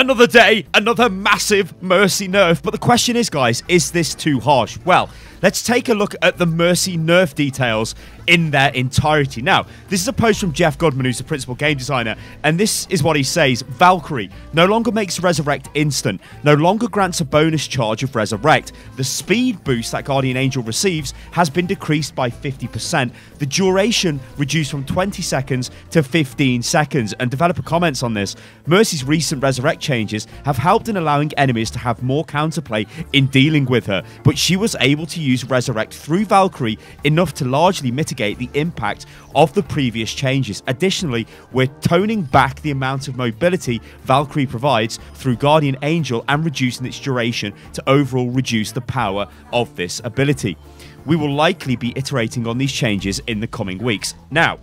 Another day, another massive Mercy nerf. But the question is, guys, is this too harsh? Well, let's take a look at the Mercy nerf details in their entirety. Now, this is a post from Jeff Goodman, who's the principal game designer, and this is what he says. Valkyrie no longer makes Resurrect instant, no longer grants a bonus charge of Resurrect. The speed boost that Guardian Angel receives has been decreased by 50%. The duration reduced from 20 seconds to 15 seconds. And developer comments on this. Mercy's recent Resurrect changes have helped in allowing enemies to have more counterplay in dealing with her, but she was able to use Resurrect through Valkyrie enough to largely mitigate the impact of the previous changes. Additionally, we're toning back the amount of mobility Valkyrie provides through Guardian Angel and reducing its duration to overall reduce the power of this ability. We will likely be iterating on these changes in the coming weeks. Now,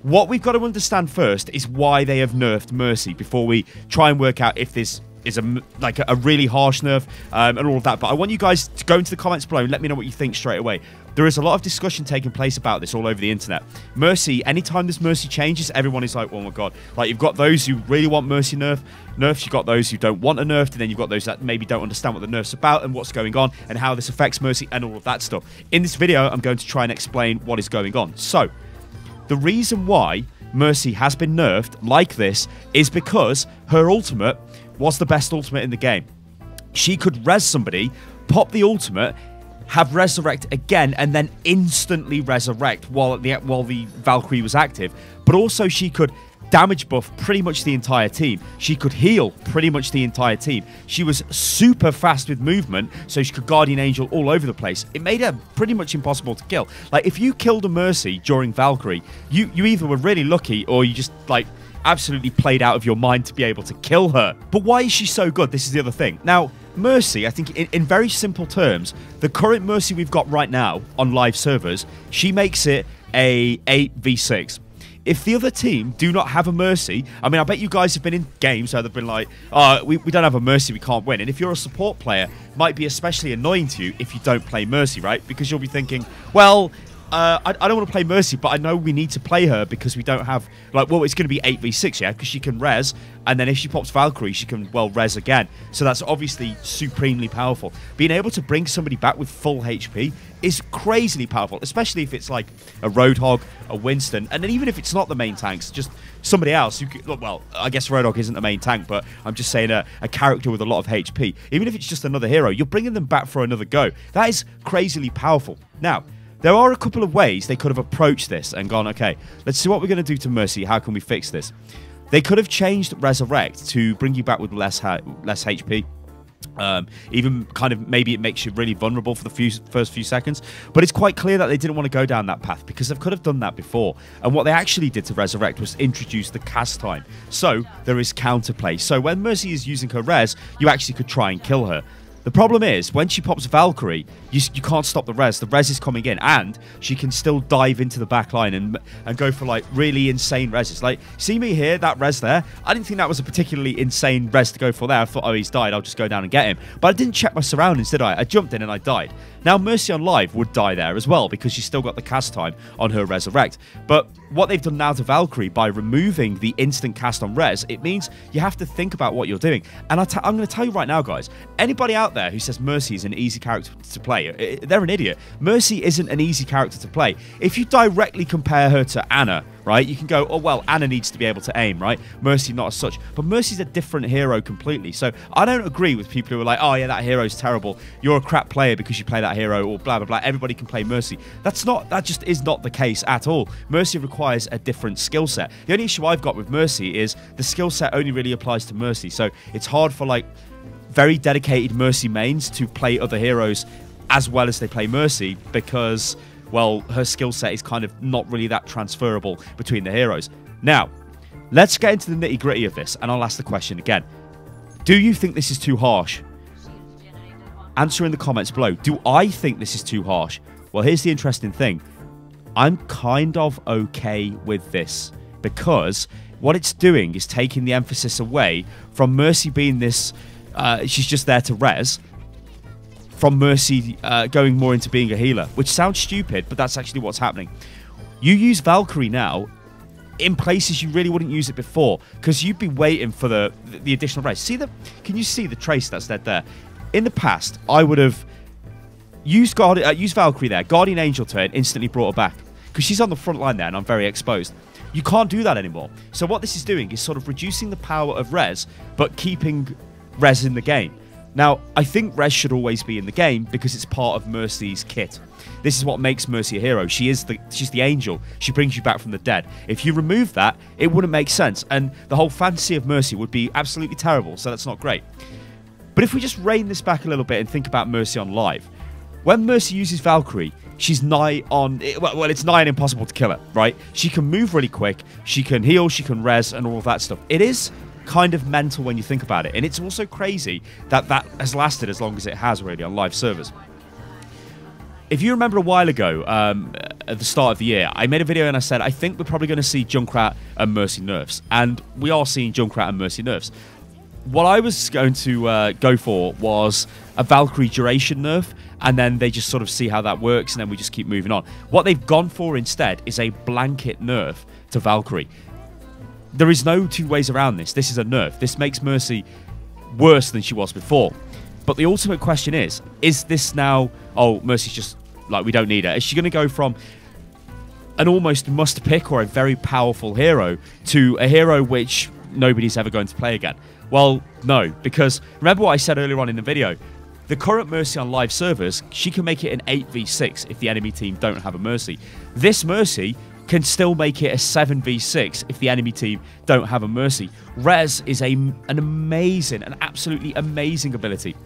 what we've got to understand first is why they have nerfed Mercy before we try and work out if this is a really harsh nerf and all of that. But I want you guys to go into the comments below and let me know what you think straight away. There is a lot of discussion taking place about this all over the internet. Mercy, anytime this Mercy changes, everyone is like, oh my god. Like, you've got those who really want Mercy nerfs, you've got those who don't want a nerf, and then you've got those that maybe don't understand what the nerf's about and what's going on and how this affects Mercy and all of that stuff. In this video, I'm going to try and explain what is going on. So, the reason why Mercy has been nerfed like this is because her ultimate was the best ultimate in the game. She could res somebody, pop the ultimate, have Resurrect again, and then instantly Resurrect while the Valkyrie was active. But also she could damage buff pretty much the entire team. She could heal pretty much the entire team. She was super fast with movement, so she could Guardian Angel all over the place. It made her pretty much impossible to kill. Like, if you killed a Mercy during Valkyrie, you either were really lucky or you just, like, absolutely played out of your mind to be able to kill her. But why is she so good? This is the other thing. Now, Mercy, I think in very simple terms, the current Mercy we've got right now on live servers, she makes it a 8v6. If the other team do not have a Mercy, I mean, I bet you guys have been in games where they've been like, oh, we don't have a Mercy, we can't win. And if you're a support player, it might be especially annoying to you if you don't play Mercy, right? Because you'll be thinking, well, I don't want to play Mercy, but I know we need to play her because we don't have, like, well, it's going to be 8v6, yeah, because she can res, and then if she pops Valkyrie, she can, well, res again. So that's obviously supremely powerful. Being able to bring somebody back with full HP is crazily powerful, especially if it's like a Roadhog, a Winston, and then even if it's not the main tanks, just somebody else who could, well, I guess Roadhog isn't the main tank, but I'm just saying a character with a lot of HP. Even if it's just another hero, you're bringing them back for another go. That is crazily powerful. Now, there are a couple of ways they could have approached this and gone, okay, let's see what we're going to do to Mercy. How can we fix this? They could have changed Resurrect to bring you back with less HP. Even kind of maybe it makes you really vulnerable for the first few seconds. But it's quite clear that they didn't want to go down that path because they could have done that before. And what they actually did to Resurrect was introduce the cast time. So there is counterplay. So when Mercy is using her res, you actually could try and kill her. The problem is, when she pops Valkyrie, you can't stop the res. The res is coming in, and she can still dive into the back line and go for, like, really insane reses. Like, see me here, that res there? I didn't think that was a particularly insane res to go for there. I thought, oh, he's died, I'll just go down and get him. But I didn't check my surroundings, did I? I jumped in and I died. Now, Mercy on live would die there as well, because she's still got the cast time on her Resurrect. But what they've done now to Valkyrie, by removing the instant cast on res, it means you have to think about what you're doing. And I'm going to tell you right now, guys, anybody out there who says Mercy is an easy character to play, they're an idiot. Mercy isn't an easy character to play. If you directly compare her to Anna, right, you can go, oh, well, Anna needs to be able to aim, right? Mercy not as such. But Mercy's a different hero completely. So I don't agree with people who are like, oh, yeah, that hero's terrible. You're a crap player because you play that hero, or blah, blah, blah. Everybody can play Mercy. That just is not the case at all. Mercy requires a different skill set. The only issue I've got with Mercy is the skill set only really applies to Mercy. So it's hard for, like, very dedicated Mercy mains to play other heroes as well as they play Mercy because, well, her skill set is kind of not really that transferable between the heroes. Now, let's get into the nitty-gritty of this, and I'll ask the question again. Do you think this is too harsh? Answer in the comments below. Do I think this is too harsh? Well, here's the interesting thing. I'm kind of okay with this because what it's doing is taking the emphasis away from Mercy being this... she's just there to res, from Mercy going more into being a healer, which sounds stupid, but that's actually what's happening. You use Valkyrie now, in places you really wouldn't use it before, because you'd be waiting for the additional res. Can you see the trace that's dead there? In the past, I would have used Valkyrie there, Guardian Angel to it, and instantly brought her back, because she's on the front line there and I'm very exposed. You can't do that anymore. So what this is doing is sort of reducing the power of res, but keeping res in the game. Now, I think res should always be in the game because it's part of Mercy's kit. This is what makes Mercy a hero. She's the angel. She brings you back from the dead. If you remove that, it wouldn't make sense, and the whole fantasy of Mercy would be absolutely terrible, so that's not great. But if we just rein this back a little bit and think about Mercy on live, when Mercy uses Valkyrie, she's nigh on... Well, it's nigh on impossible to kill her, right? She can move really quick, she can heal, she can res, and all of that stuff. It is kind of mental when you think about it, and it's also crazy that that has lasted as long as it has really on live servers. If you remember a while ago, at the start of the year, I made a video and I said, I think we're probably going to see Junkrat and Mercy nerfs, and we are seeing Junkrat and Mercy nerfs. What I was going to go for was a Valkyrie duration nerf, and then they just sort of see how that works, and then we just keep moving on. What they've gone for instead is a blanket nerf to Valkyrie. There is no two ways around this. This is a nerf. This makes Mercy worse than she was before. But the ultimate question is this now, oh, Mercy's just, like, we don't need her. Is she going to go from an almost must-pick or a very powerful hero to a hero which nobody's ever going to play again? Well, no, because remember what I said earlier on in the video? The current Mercy on live servers, she can make it an 8v6 if the enemy team don't have a Mercy. This Mercy can still make it a 7v6 if the enemy team don't have a Mercy. Res is an absolutely amazing ability.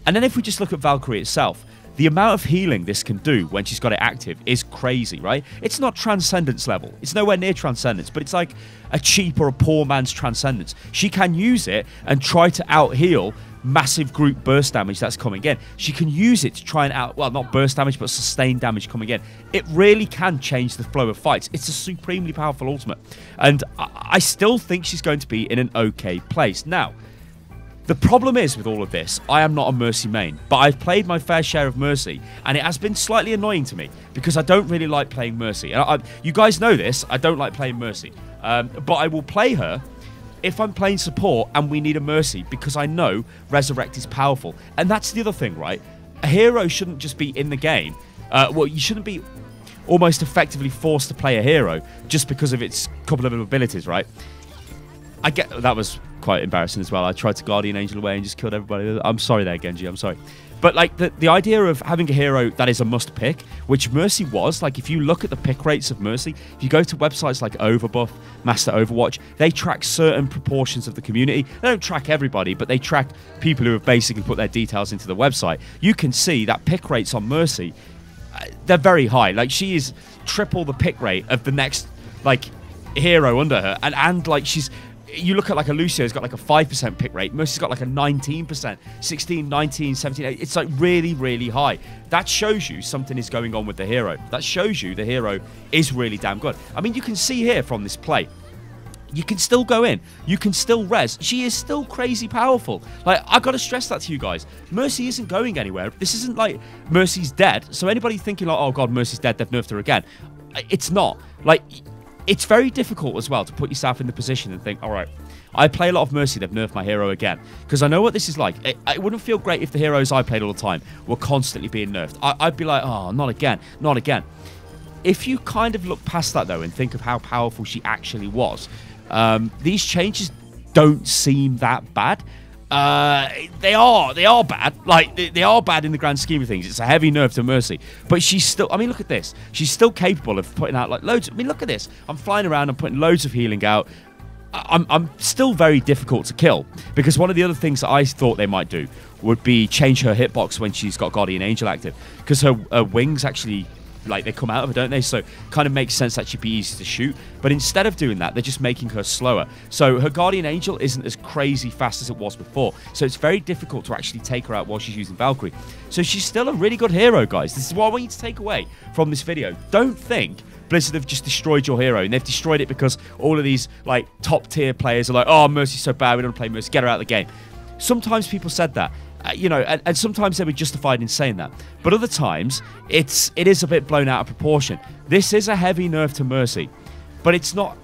And then if we just look at Valkyrie itself, the amount of healing this can do when she's got it active is crazy, right? It's not Transcendence level. It's nowhere near Transcendence, but it's like a cheap or a poor man's Transcendence. She can use it and try to out-heal massive group burst damage that's coming in. She can use it to try and well, not burst damage, but sustained damage coming in. It really can change the flow of fights. It's a supremely powerful ultimate. And I still think she's going to be in an okay place. Now, the problem is with all of this, I am not a Mercy main, but I've played my fair share of Mercy, and it has been slightly annoying to me because I don't really like playing Mercy. And you guys know this, I don't like playing Mercy. But I will play her if I'm playing support and we need a Mercy, because I know Resurrect is powerful. And that's the other thing, right? A hero shouldn't just be in the game. Well, you shouldn't be almost effectively forced to play a hero just because of its couple of abilities, right? I get that was quite embarrassing as well. I tried to Guardian Angel away and just killed everybody. I'm sorry there, Genji, I'm sorry. But like the idea of having a hero that is a must pick, which Mercy was, like if you look at the pick rates of Mercy, if you go to websites like Overbuff, Master Overwatch, they track certain proportions of the community. They don't track everybody, but they track people who have basically put their details into the website. You can see that pick rates on Mercy, they're very high. Like she is triple the pick rate of the next like hero under her, and like she's... You look at like a Lucio's got like a 5% pick rate. Mercy's got like a 19%, 16, 19, 17. It's like really, really high. That shows you something is going on with the hero. That shows you the hero is really damn good. I mean, you can see here from this play, you can still go in. You can still res. She is still crazy powerful. Like, I've got to stress that to you guys. Mercy isn't going anywhere. This isn't like Mercy's dead. So anybody thinking like, oh God, Mercy's dead, they've nerfed her again. It's not. Like... It's very difficult as well to put yourself in the position and think, all right, I play a lot of Mercy, they've nerfed my hero again. Because I know what this is like. It wouldn't feel great if the heroes I played all the time were constantly being nerfed. I'd be like, oh, not again, not again. If you kind of look past that, though, and think of how powerful she actually was, these changes don't seem that bad. They are bad. Like, they are bad in the grand scheme of things. It's a heavy nerf to Mercy. But she's still, I mean, look at this. She's still capable of putting out, like, loads. I mean, look at this. I'm flying around, I'm putting loads of healing out. I'm still very difficult to kill. Because one of the other things that I thought they might do would be change her hitbox when she's got Guardian Angel active. Because her wings actually... like they come out of her, don't they? So kind of makes sense that she'd be easy to shoot. But instead of doing that, they're just making her slower. So her Guardian Angel isn't as crazy fast as it was before. So it's very difficult to actually take her out while she's using Valkyrie. So she's still a really good hero, guys. This is what I want you to take away from this video. Don't think Blizzard have just destroyed your hero, and they've destroyed it because all of these like top tier players are like, oh, Mercy's so bad, we don't play Mercy, get her out of the game. Sometimes people said that. You know, and sometimes they were justified in saying that. But other times, it is a bit blown out of proportion. This is a heavy nerf to Mercy, but it's not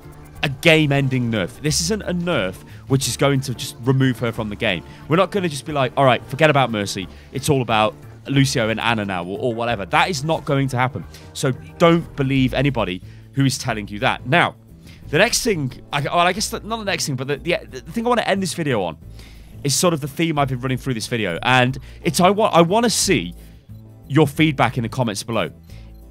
a game-ending nerf. This isn't a nerf which is going to just remove her from the game. We're not going to just be like, all right, forget about Mercy. It's all about Lucio and Anna now, or whatever. That is not going to happen. So don't believe anybody who is telling you that. Now, the next thing, I guess not the next thing, but the thing I want to end this video on is sort of the theme I've been running through this video, and it's I want to see your feedback in the comments below.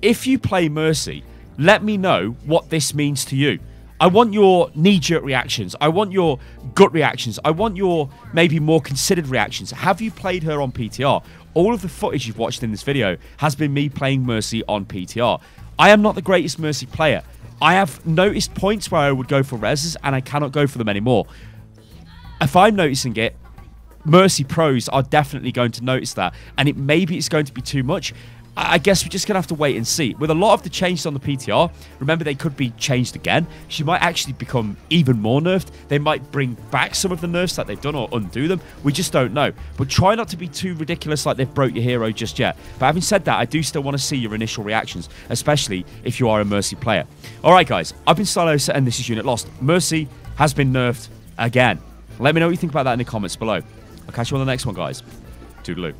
If you play Mercy, let me know what this means to you. I want your knee-jerk reactions. I want your gut reactions. I want your maybe more considered reactions. Have you played her on PTR? All of the footage you've watched in this video has been me playing Mercy on PTR. I am not the greatest Mercy player. I have noticed points where I would go for reses, and I cannot go for them anymore. If I'm noticing it, Mercy pros are definitely going to notice that, and maybe it's going to be too much. I guess we're just going to have to wait and see. With a lot of the changes on the PTR, remember they could be changed again. She might actually become even more nerfed. They might bring back some of the nerfs that they've done or undo them. We just don't know. But try not to be too ridiculous like they've broke your hero just yet. But having said that, I do still want to see your initial reactions, especially if you are a Mercy player. Alright guys, I've been Stylosa and this is Unit Lost. Mercy has been nerfed again. Let me know what you think about that in the comments below. I'll catch you on the next one, guys. Toodaloo.